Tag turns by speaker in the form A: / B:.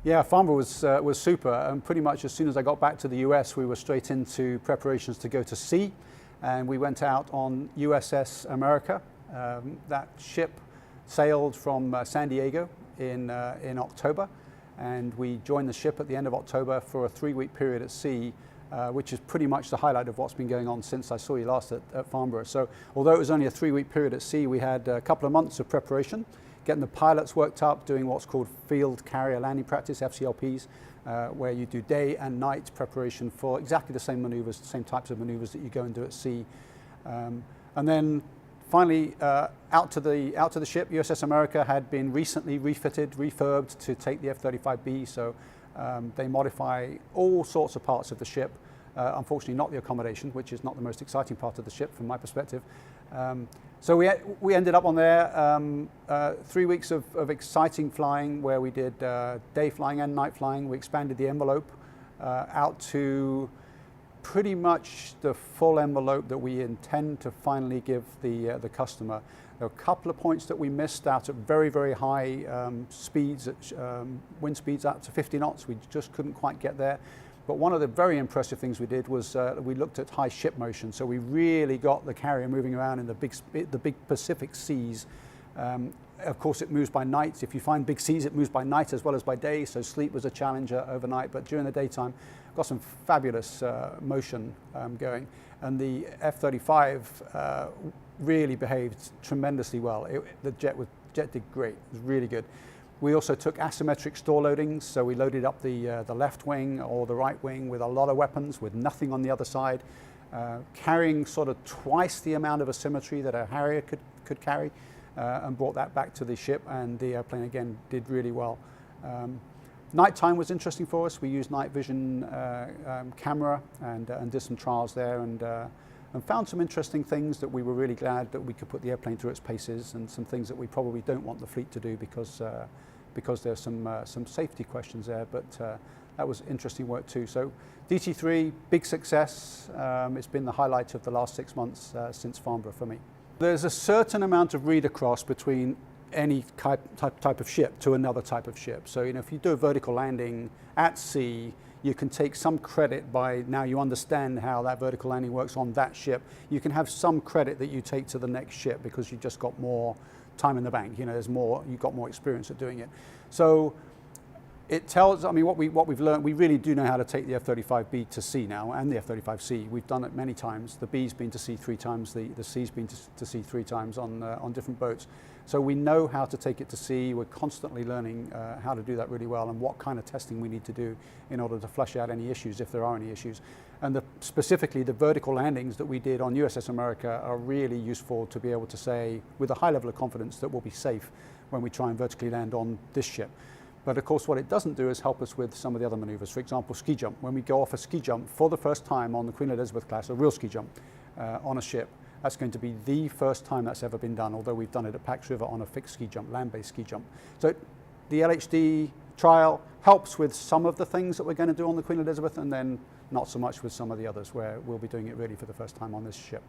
A: Yeah, Farnborough was super, and pretty much as soon as I got back to the US, we were straight into preparations to go to sea, and we went out on USS America. That ship sailed from San Diego in October, and we joined the ship at the end of October for a 3-week period at sea, which is pretty much the highlight of what's been going on since I saw you last at Farnborough. So although it was only a 3-week period at sea, we had a couple of months of preparation, getting the pilots worked up, doing what's called field carrier landing practice, FCLPs, where you do day and night preparation for exactly the same maneuvers, the same types of maneuvers that you go and do at sea. And then finally, out to the ship, USS America had been recently refitted, refurbed to take the F-35B, so they modify all sorts of parts of the ship. Unfortunately not the accommodation, which is not the most exciting part of the ship from my perspective. So we ended up on there, 3 weeks of exciting flying where we did day flying and night flying. We expanded the envelope out to pretty much the full envelope that we intend to finally give the customer. There were a couple of points that we missed out at very, very high speeds, wind speeds up to 50 knots. We just couldn't quite get there. But one of the very impressive things we did was we looked at high ship motion. So we really got the carrier moving around in the big Pacific seas. Of course, it moves by night. If you find big seas, it moves by night as well as by day. So sleep was a challenge overnight. But during the daytime, got some fabulous motion going. And the F-35 really behaved tremendously well. The jet did great. It was really good. We also took asymmetric store loadings, so we loaded up the left wing or the right wing with a lot of weapons, with nothing on the other side, carrying sort of twice the amount of asymmetry that a Harrier could carry, and brought that back to the ship, and the airplane again did really well. Nighttime was interesting for us. We used night vision camera and did some trials there, and found some interesting things that we were really glad that we could put the airplane through its paces, and some things that we probably don't want the fleet to do because there's some safety questions there, but that was interesting work too. So DT3, big success. It's been the highlight of the last 6 months since Farnborough for me. There's a certain amount of read across between any type of ship to another type of ship. So if you do a vertical landing at sea, you can take some credit by now you understand how that vertical landing works on that ship. You can have some credit that you take to the next ship because you just got more time in the bank. There's more, you've got more experience at doing it. So it tells, I mean, what we've learned, we really do know how to take the F-35B to sea now, and the F-35C. We've done it many times. The B's been to sea 3 times, the C's been to sea 3 times on different boats. So we know how to take it to sea. We're constantly learning how to do that really well, and what kind of testing we need to do in order to flush out any issues, if there are any issues. And specifically the vertical landings that we did on USS America are really useful to be able to say with a high level of confidence that we'll be safe when we try and vertically land on this ship. But of course what it doesn't do is help us with some of the other maneuvers. For example, ski jump. When we go off a ski jump for the first time on the Queen Elizabeth class, a real ski jump on a ship, that's going to be the first time that's ever been done, although we've done it at Pax River on a fixed ski jump, land-based ski jump. So the LHD trial helps with some of the things that we're going to do on the Queen Elizabeth, and then not so much with some of the others where we'll be doing it really for the first time on this ship.